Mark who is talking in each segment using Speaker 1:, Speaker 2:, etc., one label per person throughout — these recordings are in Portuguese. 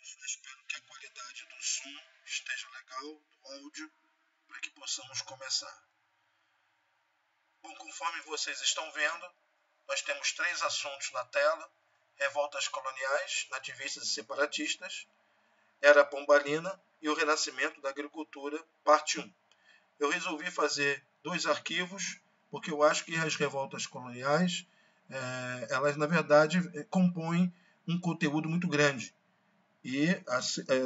Speaker 1: Espero que a qualidade do som esteja legal, do áudio, para que possamos começar. Bom, conforme vocês estão vendo, nós temos 3 assuntos na tela: revoltas coloniais, nativistas e separatistas, Era Pombalina e o renascimento da agricultura, parte 1. Eu resolvi fazer 2 arquivos, porque eu acho que as revoltas coloniais, elas na verdade compõem um conteúdo muito grande. E,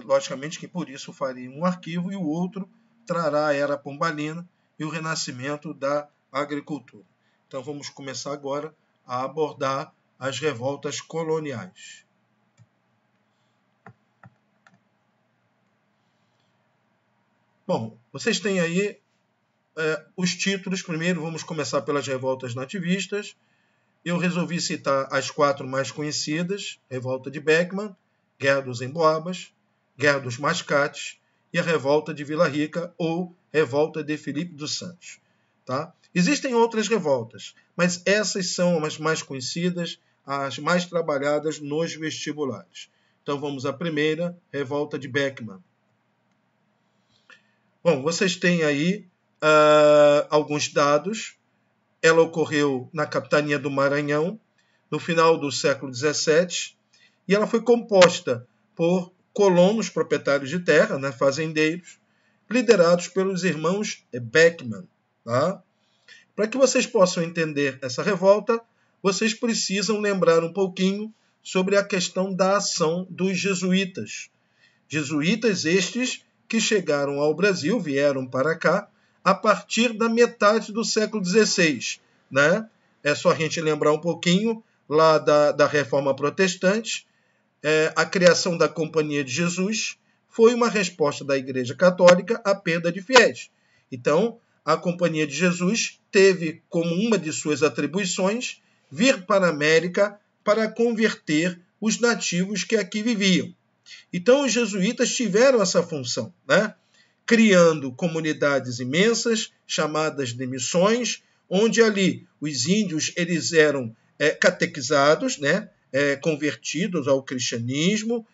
Speaker 1: logicamente, que por isso farei um arquivo e o outro trará a Era Pombalina e o renascimento da agricultura. Então vamos começar agora a abordar as revoltas coloniais. Bom, vocês têm aí os títulos. Primeiro vamos começar pelas revoltas nativistas. Eu resolvi citar as 4 mais conhecidas: Revolta de Beckman, Guerra dos Emboabas, Guerra dos Mascates e a Revolta de Vila Rica ou Revolta de Filipe dos Santos. Tá? Existem outras revoltas, mas essas são as mais conhecidas, as mais trabalhadas nos vestibulares. Então vamos à primeira, Revolta de Beckman. Bom, vocês têm aí alguns dados. Ela ocorreu na capitania do Maranhão, no final do século XVII, e ela foi composta por colonos proprietários de terra, né, fazendeiros, liderados pelos irmãos Beckman. Tá? Para que vocês possam entender essa revolta, vocês precisam lembrar um pouquinho sobre a questão da ação dos jesuítas. Jesuítas estes que chegaram ao Brasil, vieram para cá, a partir da metade do século XVI. Né? É só a gente lembrar um pouquinho lá da Reforma Protestante. A criação da Companhia de Jesus foi uma resposta da Igreja Católica à perda de fiéis. Então, a Companhia de Jesus teve como uma de suas atribuições vir para a América para converter os nativos que aqui viviam. Então, os jesuítas tiveram essa função, né? Criando comunidades imensas, chamadas de missões, onde ali os índios eles eram catequizados, né? Convertidos ao cristianismo,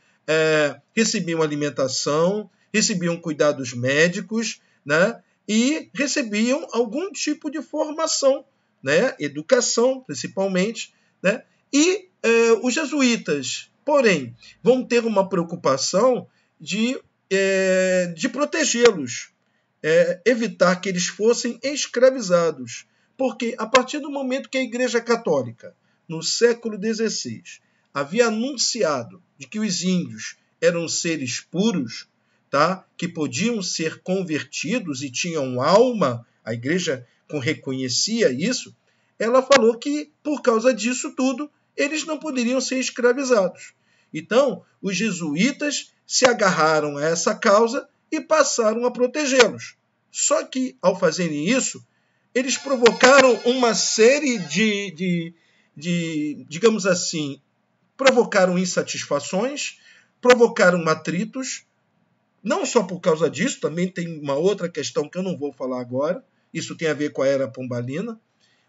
Speaker 1: recebiam alimentação, recebiam cuidados médicos, né? E recebiam algum tipo de formação, né? Educação, principalmente. Né? E os jesuítas, porém, vão ter uma preocupação de protegê-los, evitar que eles fossem escravizados. Porque a partir do momento que a Igreja Católica, no século XVI, havia anunciado de que os índios eram seres puros, tá? Que podiam ser convertidos e tinham alma, a Igreja reconhecia isso, ela falou que, por causa disso tudo, eles não poderiam ser escravizados. Então, os jesuítas se agarraram a essa causa e passaram a protegê-los. Só que, ao fazerem isso, eles provocaram uma série de digamos assim, provocaram insatisfações, provocaram atritos. Não só por causa disso, também tem uma outra questão que eu não vou falar agora, isso tem a ver com a Era Pombalina,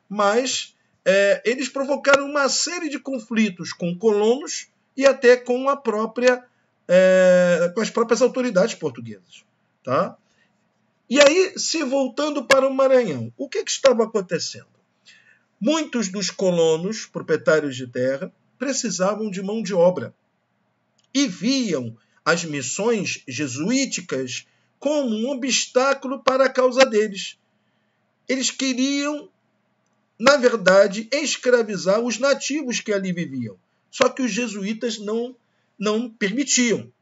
Speaker 1: mas eles provocaram uma série de conflitos com colonos e até com com as próprias autoridades portuguesas. Tá? E aí, se voltando para o Maranhão, o que estava acontecendo? Muitos dos colonos, proprietários de terra, precisavam de mão de obra e viam as missões jesuíticas como um obstáculo para a causa deles. Eles queriam, na verdade, escravizar os nativos que ali viviam. Só que os jesuítas não permitiam.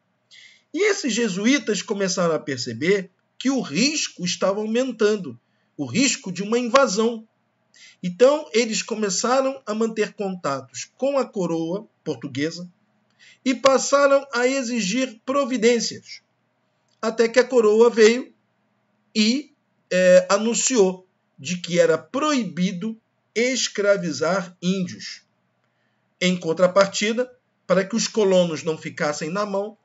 Speaker 1: E esses jesuítas começaram a perceber que o risco estava aumentando, o risco de uma invasão. Então, eles começaram a manter contatos com a coroa portuguesa e passaram a exigir providências, até que a coroa veio e anunciou de que era proibido escravizar índios. Em contrapartida, para que os colonos não ficassem na mão,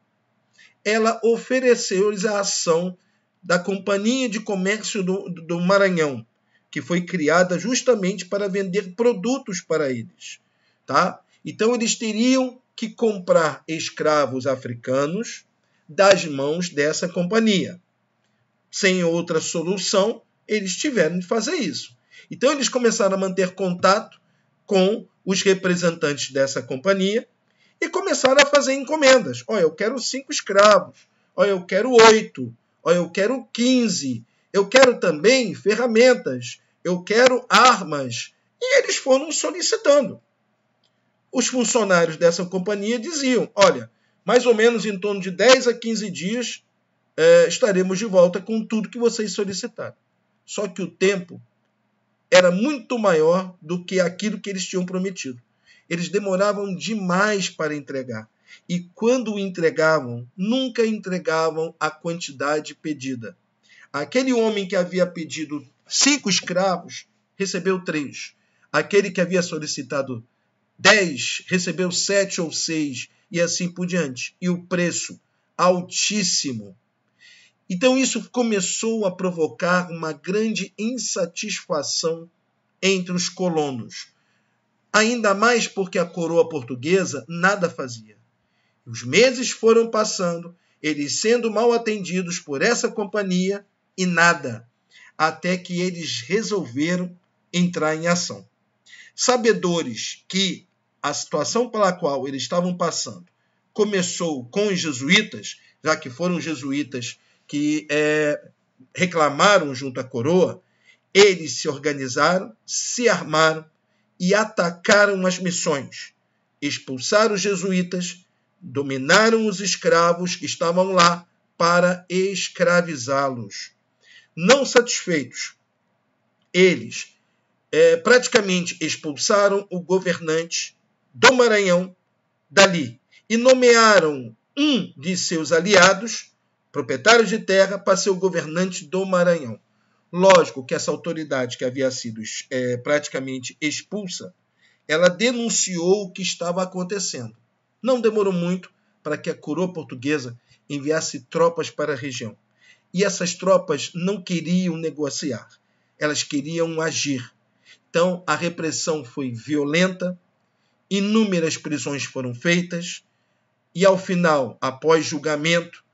Speaker 1: ela ofereceu-lhes a ação da Companhia de Comércio do Maranhão, que foi criada justamente para vender produtos para eles. Tá? Então, eles teriam que comprar escravos africanos das mãos dessa companhia. Sem outra solução, eles tiveram de fazer isso. Então, eles começaram a manter contato com os representantes dessa companhia e começaram a fazer encomendas. Olha, eu quero 5 escravos. Olha, eu quero 8. Olha, eu quero 15. Eu quero também ferramentas. Eu quero armas. E eles foram solicitando. Os funcionários dessa companhia diziam, olha, mais ou menos em torno de 10 a 15 dias estaremos de volta com tudo que vocês solicitaram. Só que o tempo era muito maior do que aquilo que eles tinham prometido. Eles demoravam demais para entregar. E quando entregavam, nunca entregavam a quantidade pedida. Aquele homem que havia pedido 5 escravos, recebeu 3. Aquele que havia solicitado 10, recebeu 7 ou 6, e assim por diante. E o preço altíssimo. Então isso começou a provocar uma grande insatisfação entre os colonos. Ainda mais porque a coroa portuguesa nada fazia. Os meses foram passando, eles sendo mal atendidos por essa companhia e nada, até que eles resolveram entrar em ação. Sabedores que a situação pela qual eles estavam passando começou com os jesuítas, já que foram os jesuítas que reclamaram junto à coroa, eles se organizaram, se armaram e atacaram as missões. Expulsaram os jesuítas, dominaram os escravos que estavam lá para escravizá-los. Não satisfeitos, eles praticamente expulsaram o governante do Maranhão dali e nomearam um de seus aliados, proprietários de terra, para ser o governante do Maranhão. Lógico que essa autoridade que havia sido praticamente expulsa, ela denunciou o que estava acontecendo. Não demorou muito para que a coroa portuguesa enviasse tropas para a região. E essas tropas não queriam negociar, elas queriam agir. Então, a repressão foi violenta, inúmeras prisões foram feitas, e ao final, após julgamento,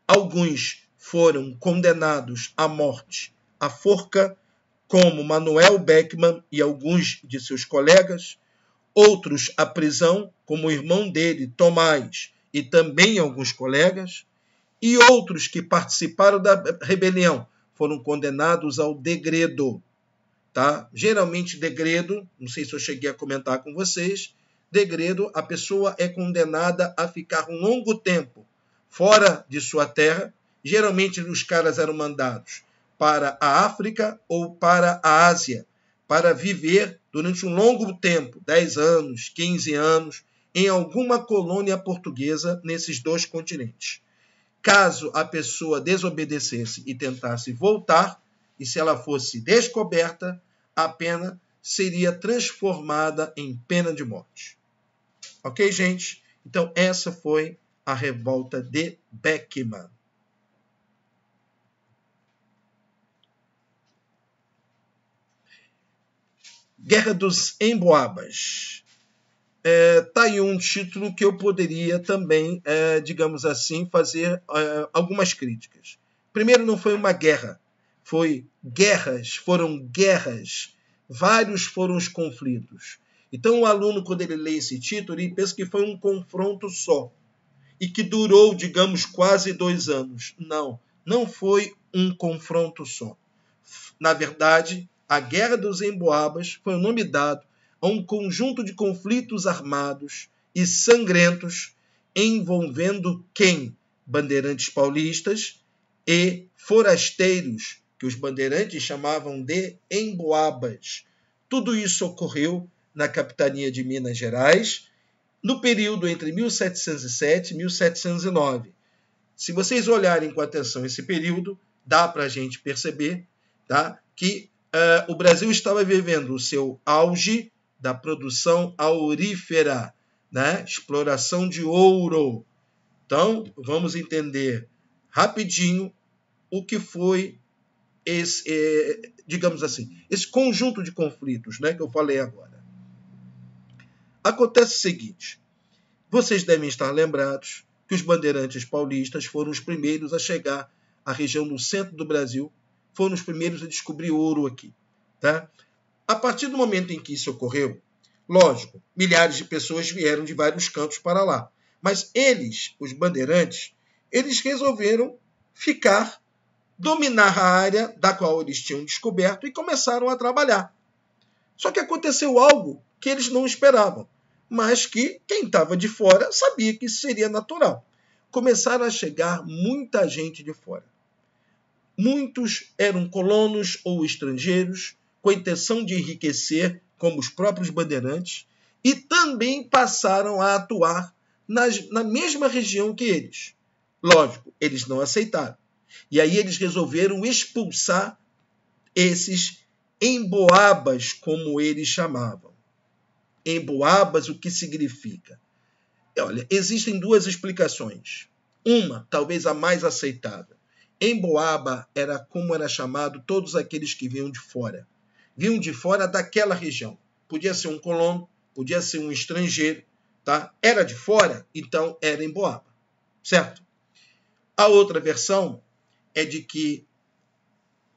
Speaker 1: alguns foram condenados à morte, à forca, como Manuel Beckman e alguns de seus colegas, outros à prisão, como o irmão dele, Tomás, e também alguns colegas, e outros que participaram da rebelião foram condenados ao degredo. Tá? Geralmente, degredo, não sei se eu cheguei a comentar com vocês, degredo, a pessoa é condenada a ficar um longo tempo fora de sua terra. Geralmente, os caras eram mandados para a África ou para a Ásia, para viver durante um longo tempo, 10 anos, 15 anos, em alguma colônia portuguesa nesses 2 continentes. Caso a pessoa desobedecesse e tentasse voltar, e se ela fosse descoberta, a pena seria transformada em pena de morte. Ok, gente? Então, essa foi a revolta de Beckman. Guerra dos Emboabas. Tá aí um título que eu poderia também, digamos assim, fazer algumas críticas. Primeiro, não foi uma guerra, foram guerras, vários foram os conflitos. Então, o aluno, quando ele lê esse título, ele pensa que foi um confronto só e que durou, digamos, quase 2 anos. Não, não foi um confronto só. Na verdade, a Guerra dos Emboabas foi o nome dado a um conjunto de conflitos armados e sangrentos envolvendo quem? Bandeirantes paulistas e forasteiros, que os bandeirantes chamavam de emboabas. Tudo isso ocorreu na capitania de Minas Gerais, no período entre 1707 e 1709. Se vocês olharem com atenção esse período, dá para a gente perceber, tá, que o Brasil estava vivendo o seu auge da produção aurífera, né? Exploração de ouro. Então, vamos entender rapidinho o que foi digamos assim, esse conjunto de conflitos, né, que eu falei agora. acontece o seguinte. Vocês devem estar lembrados que os bandeirantes paulistas foram os primeiros a chegar à região do centro do Brasil, foram os primeiros a descobrir ouro aqui. Tá? A partir do momento em que isso ocorreu, lógico, milhares de pessoas vieram de vários cantos para lá. Mas eles, os bandeirantes, eles resolveram dominar a área da qual eles tinham descoberto e começaram a trabalhar. Só que aconteceu algo que eles não esperavam, mas que quem estava de fora sabia que isso seria natural. Começaram a chegar muita gente de fora. Muitos eram colonos ou estrangeiros, com a intenção de enriquecer, como os próprios bandeirantes, e também passaram a atuar na mesma região que eles. Lógico, eles não aceitaram. E aí eles resolveram expulsar esses emboabas, como eles chamavam. Emboabas, o que significa? Olha, existem duas explicações. Uma, talvez a mais aceitável. Emboaba era como era chamado todos aqueles que vinham de fora. Vinham de fora daquela região. Podia ser um colono, podia ser um estrangeiro, tá? Era de fora, então era emboaba, certo? A outra versão é de que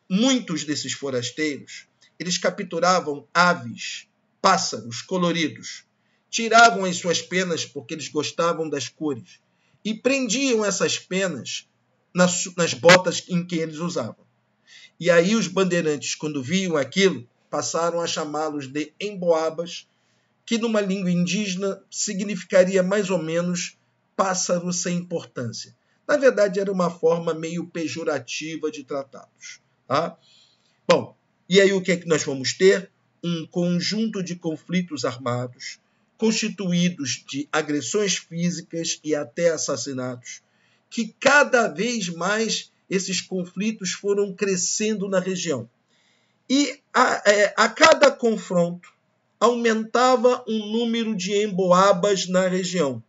Speaker 1: muitos desses forasteiros, eles capturavam aves, pássaros coloridos, tiravam as suas penas porque eles gostavam das cores e prendiam essas penas nas botas em que eles usavam. E aí os bandeirantes, quando viam aquilo, passaram a chamá-los de emboabas, que numa língua indígena significaria mais ou menos pássaro sem importância. Na verdade, era uma forma meio pejorativa de tratá-los. Tá? Bom, e aí o que é que nós vamos ter? Um conjunto de conflitos armados, constituídos de agressões físicas e até assassinatos, que cada vez mais esses conflitos foram crescendo na região. E a cada confronto aumentava o número de emboabas na região.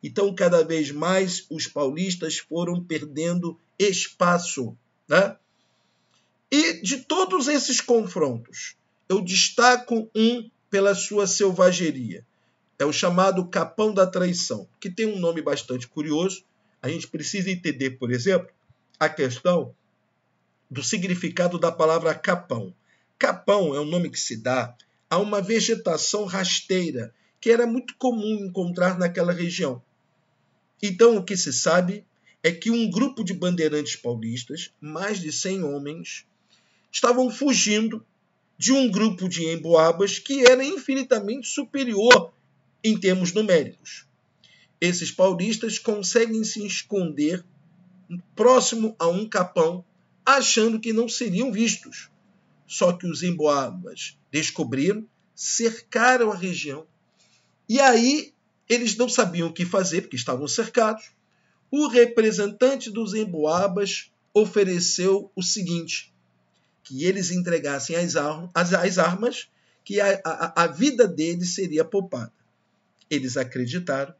Speaker 1: Então, cada vez mais, os paulistas foram perdendo espaço. Né? E de todos esses confrontos, eu destaco um pela sua selvageria. É o chamado Capão da Traição, que tem um nome bastante curioso. A gente precisa entender, por exemplo, a questão do significado da palavra capão. Capão é um nome que se dá a uma vegetação rasteira que era muito comum encontrar naquela região. Então, o que se sabe é que um grupo de bandeirantes paulistas, mais de 100 homens, estavam fugindo de um grupo de emboabas que era infinitamente superior em termos numéricos. Esses paulistas conseguem se esconder próximo a um capão, achando que não seriam vistos. Só que os emboabas descobriram, cercaram a região, e aí eles não sabiam o que fazer, porque estavam cercados. O representante dos emboabas ofereceu o seguinte, que eles entregassem as armas, que a vida deles seria poupada. Eles acreditaram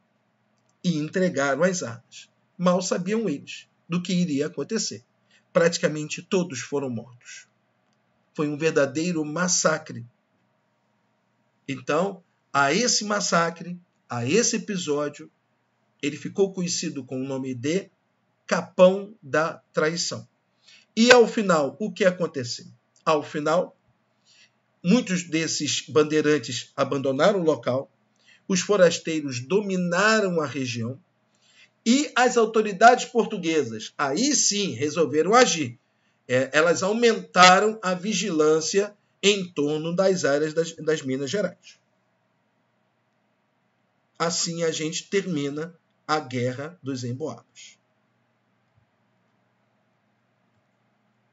Speaker 1: e entregaram as armas. Mal sabiam eles do que iria acontecer. Praticamente todos foram mortos. Foi um verdadeiro massacre. Então, a esse massacre, a esse episódio, ele ficou conhecido com o nome de Capão da Traição. E ao final, o que aconteceu? Ao final, muitos desses bandeirantes abandonaram o local, os forasteiros dominaram a região e as autoridades portuguesas, aí sim, resolveram agir. Elas aumentaram a vigilância em torno das áreas das Minas Gerais. Assim a gente termina a Guerra dos Emboabas.